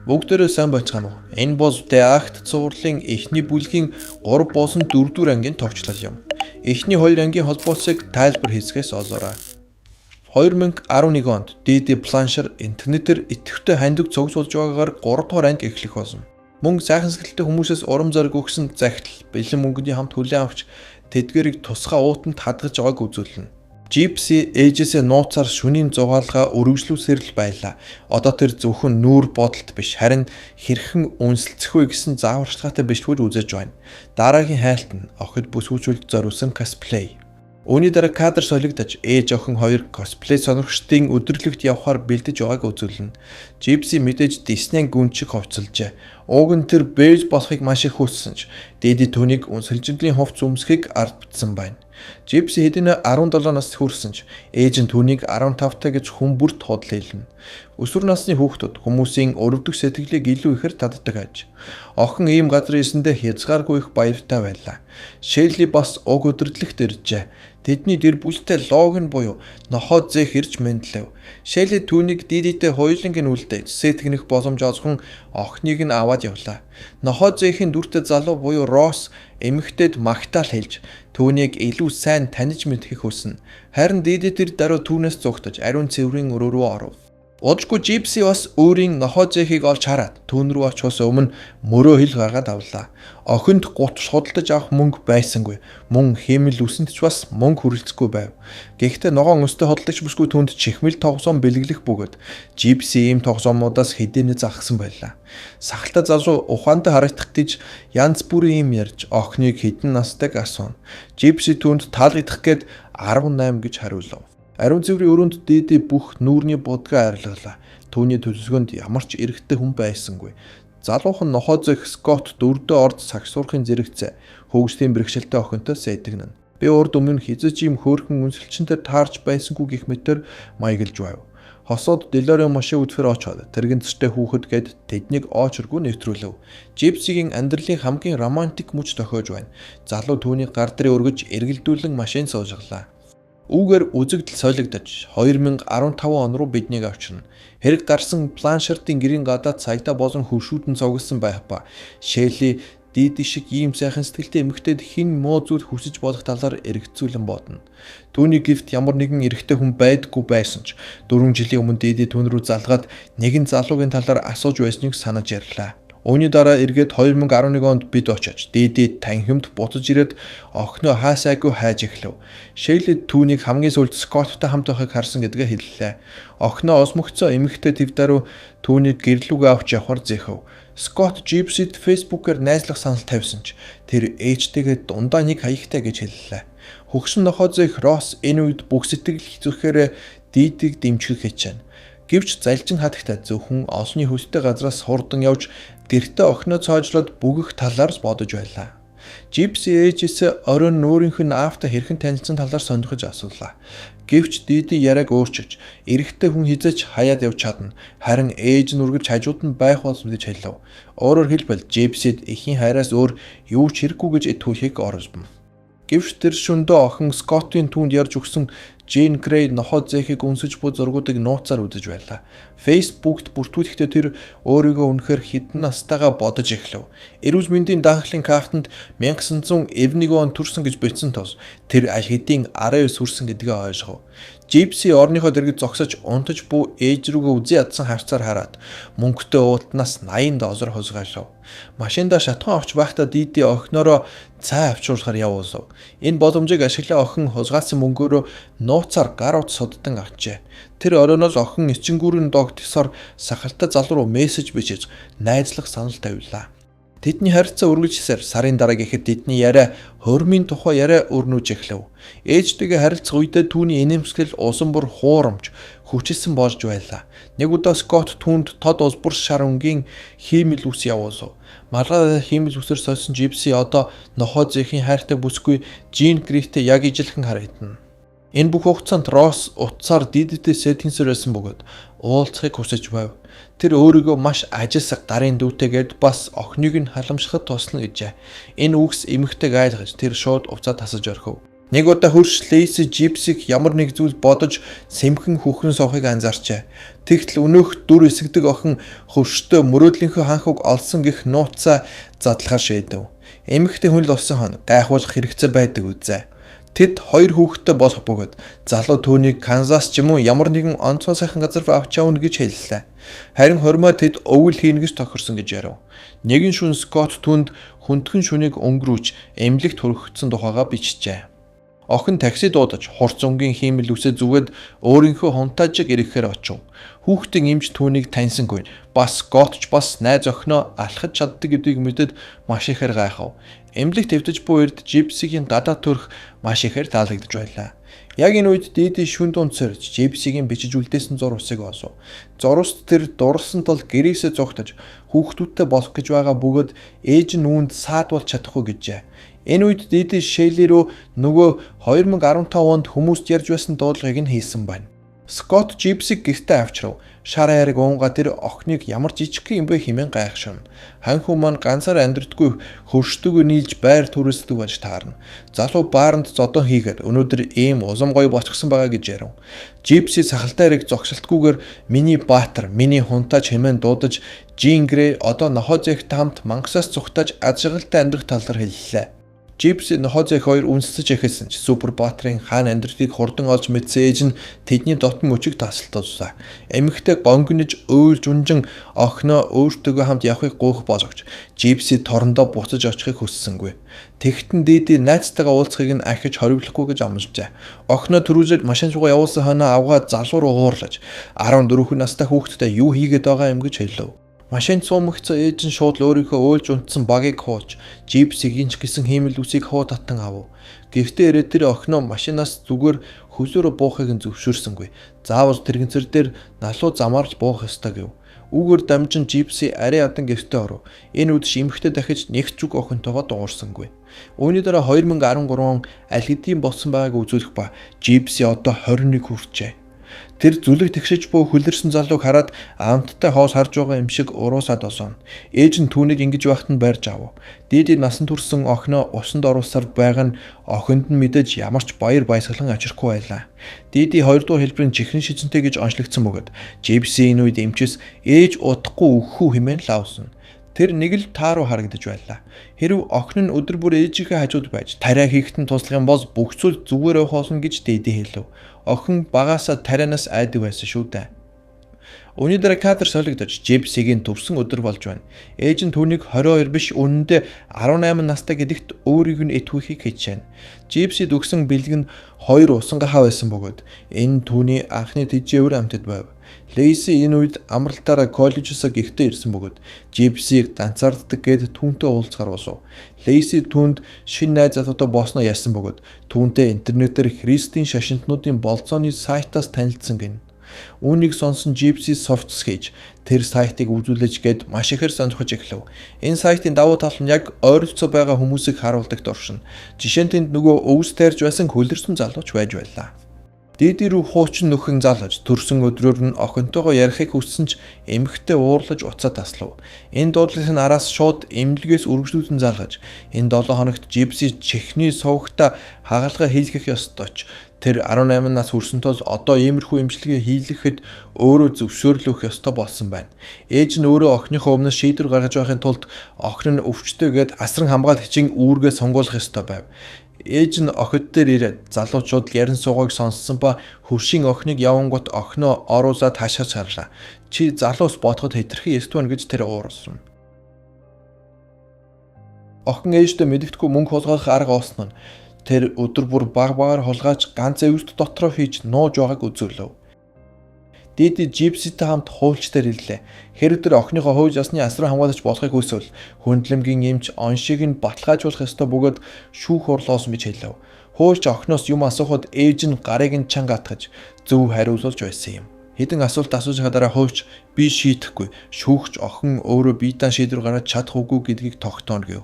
Бүгдээрээ сайн байцгаана уу? Энэ бол Деакт цувралын эхний бүлгийн 3 боосон 4-р ангийн товчлол юм. Эхний 2 ангийн холбоосыг тайлбар хийсгээс олоорой. 2011 онд Диди Планшер интернетээр идэвхтэй хандив цуглуулж байгаагаар 3-р анги эхлэх болсон. Мөн сайхан сэтгэлтэй хүмүүсээс урам зориг өгсөн захидал, бэлэн мөнгөний хамт хүлээн авч тэдгэрийг тусгай уутанд хадгаж байгааг үзүүлнэ. Gypsy ээжээсээ нууцаар шөнийн зугаалгаа өргөжлүүлсээр л байлаа. Одоо тэр зөвхөн нүүр бодолт биш, харин хэрхэн үнсэлцэх вэ гэсэн зааварчилгаатай бичвэр үзэж байна. Дараагийн хайлт нь охид бүсгүүчүүлж зориулсан косплей. Үүний дараа кадр солигдож ээж охин хоёр косплей сонирхчдын өдөрлөгт явахаар бэлдэж байгааг үзүүлнэ. Gypsy мэдээж Disney-ийн гүн шиг хувцалжээ. Уг нь тэр бэж болохыг маш их хүссэн ч Диди түүнийг үнсэлжинлийн хувц өмсөхийг ард бичсэн байна. Gypsy хэдийнэ 17 наст хүрсэн ч ээж нь түүнийг 15 та гэж хүн бүрт хотлол хэлнэ. Өсвөр насны хүүхдүүд хүмүүсийн өрөвдөх сэтгэлийг илүү ихээр татдаг аж. Охин ийм газар ирсэндээ хязгааргүй их баяртай байлаа. Шелли бас уг өдөрлөгт иржээ. Тэдний дэр бүлтэй Логан буюу нохоо зээх ирж мэдлэв. Шелли түүнийг Дидитэй хоёуланг нь үлдээж сэтгэнэх боломж олгон охиныг нь аваад явлаа. Нохоо зээхийн дүртэй залуу буюу Росс эмэгтэйд магтаал хэлж түүнийг илүү сайн таних мэдхийг хүснэ. Харин Диди тэр даруй түүнээс зугтаж ариун цэврийн өрөө рүү оров. Удалгүй Gypsy бас өөрийн нохоо зээхийг олж хараад түүн рүү очихоос өмнө мөрөө хил гаргаад авлаа. Охинд гутж худалдаж авах мөнгө байсангүй. Мөн хэмэл үсэнд ч бас мөнгө хүрэлцэхгүй байв. Гэхдээ ногоон өстэй худалдаж бүсгүй түнд чихмэл тоглоом бэлгэлэх бөгөөд Gypsy ийм тоглоомнуудаас хэдийнэ залхсан байлаа. Сахалтай залуу ухаантай харагдах гэж янз бүрийн юм ярьж охиныг хэдэн настайг асууна. Gypsy түнд таалагдах гээд 18 гэж хариулав. Ариун цэврийн өрөөнд Диди бүх нүүрний будгаа арилгалаа. Түүний төлөвлөгөөнд ямар ч эрэгтэй хүн байсангүй. Залуухан нохоо зэх Скот дөрөвдөө орд сагсуурхын зэрэгцээ хөгжлийн бэрхшээлтэй охинтой сэдэгнэн. Би урд өмнө хизэж ийм хөөрхөн үнсэлчэнтэй таарч байсангүй гэх мэтэр маяглж байв. Хосоод Делорио машин үдфэр очоод тэрэгэнцтэй хүүхэд гээд тэднийг оочргүй нэвтрүүлв. Gypsy-гийн амьдралын хамгийн романтик мөч тохиож байна. Залуу түүний гар дээр өргөж эргэлдүүлэн машин суужглаа. Үүгээр үзэгдэл солигдож 2015 он руу биднийг авчирна. Хэрэг гарсан Планшертын гэрийн гадаад цагдаа болон хөршүүдэн цугласан байх ба Шелли Диди шиг ийм сайхан сэтгэлтэй эмэгтэйд хэн муу зүйл хүсэж болох талаар эргэцүүлэн бодно. Түүний гівт ямар нэгэн эрэгтэй хүн байдаггүй байсан ч 4 жилийн өмнө Диди түүн рүү залгаад нэгэн залуугийн талаар асууж байсныг санаж ярьлаа. Үүний дараа эргээд 2011 онд бид очиж Диди танхимд буцаж ирээд охиноо хаасайгүй хайж эхлэв. Шелли түүнийг хамгийн сүүлд Скотттай хамт байхыг харсан гэдгээ хэллээ. Охиноо осмогцоо эмэгтэй тэв даруй түүнийг гэрлүүгээ авч явахар зэхэв. Скотт Gypsy-д Facebook-ээр найзлах санал тавьсан ч тэр ээжтэйгээ дундаа нэг хаягтай гэж хэллээ. Хөгшин нохоо зээх Росс энэ үед бүх сэтгэл хэцүүхээр Дидиг дэмжих хичээнэ. Гэвч залжин хатагтай зөвхөн олонний хөстэй газраас хурдан явж гэртээ охиноо цоожлоод бүгэх талаар бодож байлаа. Gypsy ээжээс оройн нүүрийнх нь аавтай хэрхэн танилцсан талаар сонирхож асуулаа. Гэвч Диди яриаг өөрчилж эрэгтэй хүн хизэж хаяад явж чадна. Харин ээж нь үргэлж хажууд нь байх болно гэж хэлв. Өөрөөр хэлбэл Gypsy-д эхийн хайраас өөр юу ч хэрэггүй гэж итгүүлэхийг оролдоно. Гэвч тэр шөндөө охин Скоттын түүнд ярьж өгсөн Jane Grey нохоо зээхийг үнсэж буй зургуудыг нууцаар үзэж байлаа. Facebook-т бүртгүүлэхдээ тэр өөрийгөө үнэхээр хэдэн настайгаа бодож эхлэв. Эрүүл мэндийн даахлын картанд 1901 он төрсөн гэж бичсэн тус тэр аль хэдийн 19 хүрсэн гэдгээ ойлгов. Gypsy орныхоо дэргэд зогсож унтаж буй ээж рүүгээ үзий ядсан харцаар хараад мөнгөтэй уултнаас $80 хосгоолов. Машиндаа шатхан авч байхдаа Диди охиноороо цай авчруулахар явуулав. Энэ боломжийг ашиглаа охин хосгаасан мөнгөөрөө нууцаар гар утас суддан авчээ. Тэр оройноос охин эчингүүрийн догтсоор сахалтай залуу руу мессеж бичиж найзлах санал тавилаа. Тэдний харилцаа үргэлжсээр сарын дараа гэхэд тэдний яриа хормын тухай яриа өрнөж эхлэв. Ээжтэйгээ харилцах үедээ түүний инээмсэглэл усан бүр хуурамч хүчилсэн болж байлаа. Нэг удаа Скотт түүнд тод улбар шар өнгийн хиймэл үс явуулав. Маргааш хиймэл үсээр сольсон Gypsy одоо нохоо зээхийн хайртай бүсгүй Jane Grey-тэй яг ижилхэн харагдана. Энэ бүх хугацаанд Росс утсаар Дидитэй сэтгэнсээр байсан бөгөөд уулзахыг хүсэж байв. Тэр өөрийгөө маш ажисаг гарын дүүтэйгээд бас охиныг нь халамжлахад туслана гэжээ. Энэ үгс эмэгтэйг айлгаж тэр шууд уцаа тасаж орхив. Нэг удаа хөрш Лейси Жипсиг ямар нэг зүйл бодож сэмхэн хөхрөн соохыг анзаарчээ. Тэгтэл өнөөх дүр эсгдэг охин хөрштөө мөрөөдлийнхөө ханх уг олсон гих нууцаа задлахаар шийдэв. Эмэгтэй хүн л олсон хон гайхуулах хэрэгцээ байдаг үзээ. Тэд хоёр хүүхэдтэй болох бөгөөд залуу түүнийг Канзас ч юм уу ямар нэгэн онцгой сайхан газар авч явна гэж хэллээ. Харин хормоо тэд өвөл хийнэ гэж тохирсон гэж ярив. Нэгэн шөнө Скотт түнд хүндхэн шүнийг өнгөрүүч эмнэлэгт хүрэгдсэн тухайга бичжээ. Охин такси дуудаж хурц өнгийн хиймэл үсээ зүгээд өөрийнхөө хунтаажиг ирэхээр очив. Хүүхдийн эмч түүнийг таньсангүй. Бас Скоттч бас найз охиноо алхаж чаддаг гэдгийг мэдээд маш ихээр гайхав. Эмнэлэгт хэвтэж буй үед Жипсигийн гадаа төрх маш ихээр таалагдж байлаа. Яг энэ үед Диди шүн дунд сорж Жипсигийн бичиж үлдээсэн зур усыг олсов. Зурвст тэр дурлсан тул гэрээсээ зугтаж хүүхдүүдтэй болох гэж байгаа бөгөөд ээж нь үүнд саадуулж чадахгүй гэжээ. Энэ үед Диди Шейли рүү нөгөө 2015 онд хүмүүст ярьж байсан дуудлагыг нь хийсэн байна. Скотт Жипсиг гэртээ авчрав. Шар хайрыг уунгаа тэр охиныг ямар жижиг юм бэ хэмээн гайхшин. Хан хүн маань ганцаар амьдрдаггүй хөршдөг нийлж байр түрээсдэг болж таарна. Залуу бааранд зодон хийгээд өнөөдөр ийм улам гоё болчихсон байгаа гэж ярив. Жипси сахалтай хэрэг зогсолтгүйгээр миний баатар, миний хунтааж хэмээн дуудаж Жин Грей одоо нохоо зэгтэй хамт мангасаас цухтаж аз жаргалтай амьдрах талаар хэллээ. Жипси нохоо зэг хоёр үнсэж эхэлсэн ч Супер Баатрын хаан амьдралыг хурдан олж мэдсэн ээж нь тэдний дотн мөчийг тасалтуулсан. Эмэгтэй гонгнож өөлж унжин охиноо өөртөөгөө хамт явахыг гуйх болгож Жипси торондоо буцаж очихыг хүссэнгүй. Тэгтэн Диди найзтайгаа уулзахыг нь ахиж хориглохгүй гэж амлажээ. Охиноо төрүүлж машин руугаа явуулсан хойноо авгаад залуу руу уурлаж 14 настай хүүхэдтэй юу хийгээд байгаа юм гэж хэлв. Машинд сумагцсан ээж нь шууд өөрийнхөө өөлж унтсан багийг хууч, Жипсигийн ч гэсэн хиймэл үсийг хуу татан авав. Гэхдээ ирээд тэр охиноо машинаас зүгээр хөлөөрөө буухыг нь зөвшөөрсөнгүй. Заавал тэрэгцэр дээр налуу замаарч буух ёстой гэв. Үүгээр дамжин Жипси арай ядан гэртээ оров. Энэ үдши эмэгтэй дахиж нэг зүг охинтойгоо дуурсангүй. Үүний дараа 2013 он аль хэдийн болсон байгааг үзүүлэх ба Жипси одоо 21 хүрчээ. Тэр зүлэг тэгшиж буй хүлэрсэн залууг хараад амттай хоос харж байгаа юм шиг уруусаад осооно. Ээж нь түүнийг ингэж байхад нь барьж авав. Диди насан турсан охиноо усанд оруулсаар байгаа нь охинд нь мэдээж ямар ч баяр баясгалан авчрахгүй байлаа. Диди 2 дугаар хэлбэрийн чихрэн шижинтэй гэж онцлогдсон бөгөөд Жипси энэ үед эмчээс ээж удахгүй өгөхгүй хэмээн лавсан. Тэр нэг л таа руу харагдаж байлаа. Хэрв охин нь өдөр бүр ээжийнхээ хажууд байж тариа хийхтэн туслах юм бол бүх зүйл зүгээр явах болно гэж Диди хэлв. Охин багаасаа тарианаас айдаг байсан шүү дээ. Үүний дараа кадр солигдож Жипсигийн төвсөн өдөр болж байна. Ээж нь түүнийг 22 биш үнэндээ 18 настай гэдэгт өөрийг нь итгүүхийг хичээнэ. Жипси дүгсэн бэлэг нь 2 усангахаа байсан бөгөөд энэ түүний анхны тэжээвэр амьтад байв. Лейси энэ үед амралтаараа коллежсоо гихтээ ирсэн бөгөөд Жипсиг данцаарддаг гэд түүнтэй уулзахаар босов. Лейси түүнд шинэ найз залуутай болсноо ярьсан бөгөөд түүнтэй интернетээр христийн шашинтнуудын болцооны сайтаас танилцсан гин. Үүнийг сонсон Жипси софтс хийж тэр сайтыг үзүүлж гээд маш ихээр сонирхож эхлэв. Энэ сайтын давуу тал нь яг ойролцоо байгаа хүмүүсийг харуулдаг дуршин. Жишээ нь тэнд нөгөө өвс тайрж байсан хөлөрсөн залууч байж байлаа. Диди рүү хуучин нөхөн залгаж төрсөн өдрөөр нь охинтойгоо ярихыг хүссэн ч эмэгтэй уурлаж уцаа таслав. Энэ дуудлагын араас шууд эмнэлгээс үргэлжлүүлэн залгаж энэ 7 хоногт Жипси чихний сувгта хагалгаа хийлгэх ёстой ч тэр 18 нас хүрсэн тул одоо иймэрхүү эмчилгээ хийлгэхэд өөрөө зөвшөөрлөх ёстой болсон байна. Ээж нь өөрөө охиныхоо өмнөөс шийдвэр гаргаж байхын тулд охин нь өвчтөйгээд асран хамгаалагчийн үүргээ сонгуулах ёстой байв. Ээж нь охид дээр ирээд залуучууд ярин суугааг сонссон ба хөршийн охиныг явангут охиноо оруулаад хашгирч харлаа. Чи залуус бодоход хэтэрхий эствэн гэж тэр уурсан. Охин ээжтэй мэддэхгүй мөнгө хулгайлах арга олсон нь тэр өдөр бүр багаар хулгайч ганц эвэрт дотроо хийж нууж байгааг үзүүлв. Диди Жипситэй хамт хуульчдаар ирлээ. Хэрэг тэр охиныхоо хууж ясны асран хамгаалагч болохыг хүсвэл хөндлөмгийн эмч оншийг нь баталгаажуулах ёстой бөгөөд шүүх хурлоос мэж хэлв. Хуульч охиноос юм асуухад ээж нь гарыг нь чанга атгаж зөв хариулуулж байсан юм. Хэдэн асуулт асуужихаа дараа хуульч би шийдэхгүй шүүгч охин өөрөө биедан шийдвэр гаргаж чадах үгүй гэдгийг тогтооно гэв.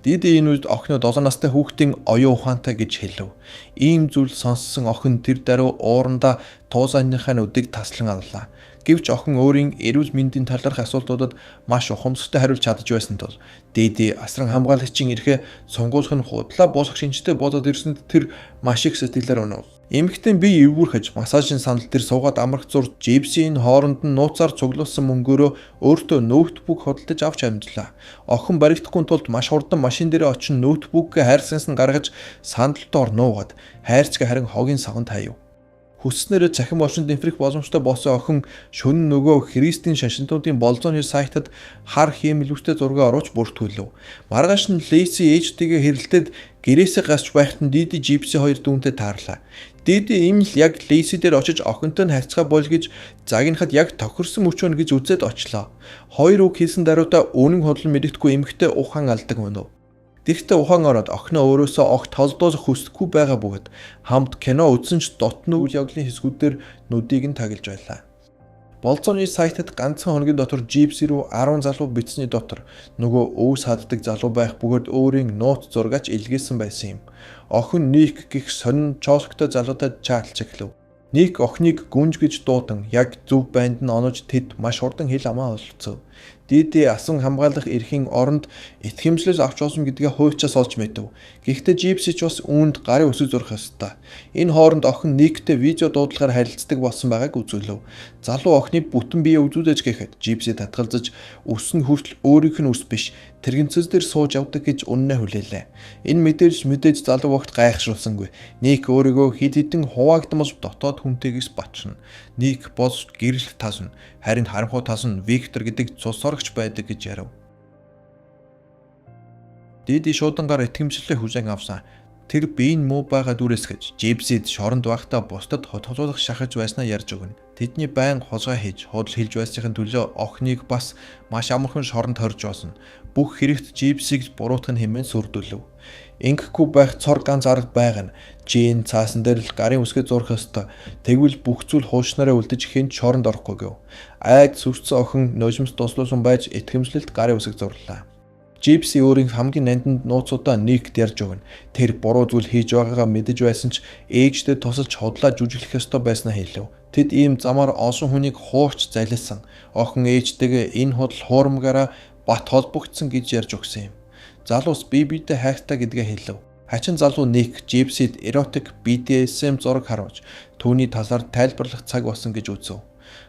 Диди энэ үед охиноо 7 настай хүүхдийн оюун ухаантай гэж хэлв. Ийм зүйл сонссон охин тэр даруй уурандаа туузааныхаа нүдийг таслан аллаа. Гэвч охин өөрийн эрүүл мэндийн талаарх асуултуудад маш ухамсартай хариулж чадж байсан тул Диди асран хамгаалагчийн эрхээ сонгуулах нь худлаа босох шинжтэй бодоод ирсэнд тэр маш их сэтгэлээр унав. Эмэгтэй бие эвгүрхэж массажын сандал дээр суугаад амрах зур Жипсийн хооронд нь нууцаар цуглуулсан мөнгөөрөө өөртөө ноутбук худалдаж авч амжлаа. Охин баригдахгүй тулд маш хурдан машин дээр очин ноутбукээ хайрцагнаас нь гаргаж сандалд ор нуугаад хайрцаг харин хогийн савнд хаяв. Хүсснээрээ цахим орчинд нэмрэх боломжтой болсон охин шөнө нөгөө Христийн шашинтуудын болзооны сайтад хар хиймэлүүтэй зураг оруулж бүртгүүлв. Маргааш нь Лейси ээжтэйгээ хэрэлдээд гэрээсээ гарч байхад нь Диди Жипси хоёр дүүнтэй таарлаа. Диди ийм л яг Лейси дээр очиж охинтой нь харьцаа бол гэж загинахад яг тохирсон мөчөөн гэж үзээд очлоо. Хоёр үг хийсэн даруйда үнэн худлан мэддэхгүй эмэгтэй ухаан алдаг өнөө. Тэгтээ ухаан ороод охиноо өөрөөсөө огт толдоосох хүсдэггүй байгаа бөгөөд хамт кино үзсэн ч дотны үйл явдлын хэсгүүдээр нүдийг нь тагилж байлаа. Болзооны сайтад ганцхан хоногийн дотор Жипси рүү 10 залуу бичсний дотор нөгөө өвс хаддаг залуу байх бөгөөд өөрийн нууц зургаач илгээсэн байсан юм. Охин Ник гих сонин чоологтой залуутай чаалж эхлэв. Ник охиныг гүнж гэж дуудан яг зөв байнд нь онож тэд маш хурдан хэл амаа олцов. Диди асан хамгаалах эрхийн оронд итгэмжлэл авч олсон гэдгээ хуйчаас олж мэдэв. Гэхдээ Жипси ч бас үүнд гарын өсөг зурх ёстой. Энэ хооронд охин Никтэй видео дуудлагаар харилцдаг болсон байгааг үзүүлв. Залуу охины бүтэн бие үзүүлж гэхэд Жипси татгалзаж өснө хүртэл өөрийнх нь ус биш тэрэгцэс дээр сууж явдаг гэж үнэнээ хүлээлээ. Энэ мэдээж залуу огт гайхшруулсангүй. Ник өөрийгөө хэд хэдэн хуваагдмал дотоод хүнтэйгээс бачна. Ник бос гэрэл тасна. Харин харанхуй тасна Виктор гэдэг цус орогч байдаг гэж ярив. Диди шуудангаар итгэмжлэлээ хүлээн авсан. Тэр биеийн муу байгаа дүрээс гэж Жипсид шоронд байхдаа бусдад хотолуулах шахаж байснаа ярьж өгнө. Тэдний байн хулгай хийж худал хэлж байсныхын төлөө охиныг бас маш амархан шоронд хорж байсан. Бүх хэрэгт Жипсиг буруутгах нь хэмээн сүрдүүлв. Ингэхгүй байх цор ганц арга байгаа нь Жин цаасан дээр л гарын үсгээ зурх ёстой. Тэгвэл бүх зүйл хуучнараа үлдэж хэн ч шоронд орохгүй гэв. Айд сүрцэн охин ножимс туслуулсан байж итгэмжлэлт гарын үсэг зурлаа. Жипси өөрийн хамгийн нандинд нууцудаа Никт ярьж өгнө. Тэр буруу зүйл хийж байгаагаа мэдэж байсан ч ээжтэй тусалж ходлоо жүжиглэх ёстой байснаа хэлв. Тэд ийм замаар олон хүнийг хуурч залилсан. Охин ээжтэйгээ энэ худал хуурмгаараа бат холбогдсон гэж ярьж өгсөн юм. Залуус биедээ хайртай гэдгээ хэлв. Хачин залуу Ник Жипсид эротик BDSM зураг харуулж түүний талаар тайлбарлах цаг болсон гэж үзв.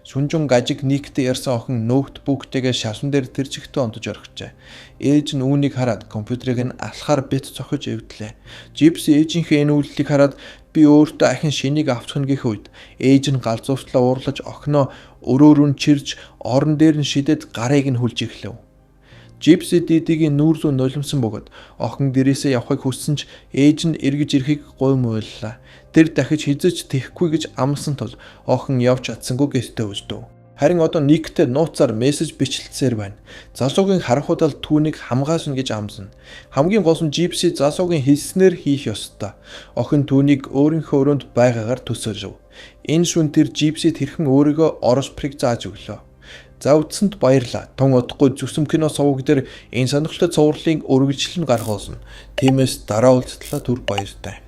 Шүнжин гажиг Никтэй ярьсан охин ноутбуктэйгээ шашин дээр тэр чигтээ онтож орхижээ. Ээж нь үүнийг хараад компьютерыг нь алхаар бит цохиж эвдлээ. Жипси ээжийнхээ энэ үйлдэлийг хараад би өөртөө ахин шинийг авчих гэх үед ээж нь галзууртлаа уурлаж охиноо өрөөрүн чирж орон дээр нь шидэд гарыг нь хүлж эхлэв. Жипси Дидигийн нүүр зүүн нулимсан бөгөөд охин дээрээсээ явахыг хүссэн ч ээж нь эргэж ирэхийг гуймууллаа. Тэр дахиж хизэж тэхгүй гэж амласан тул охин явж чадсангүй гэстэй үздэв. Харин одоо Никтэй нууцаар мессеж бичлэлцээр байна. Залуугийн харанхуйдал түүнийг хамгаална гэж амсна. Хамгийн гол нь Жипси залуугийн хэлснээр хийх ёстой. Охин түүнийг өөрийнхөө өрөөнд байгаагаар төсөөлөв. Энэ шүн тэр Жипсид хэрхэн өөрийгөө ороспрог зааж өглөө. За үтсэнд баярлаа. Тун удахгүй зүсэм кино сувг дээр энэ сонирхолтой цувралын үргэлжлэл нь гарах болно. Тиймээс дараа уулзтлаа түр баяртай.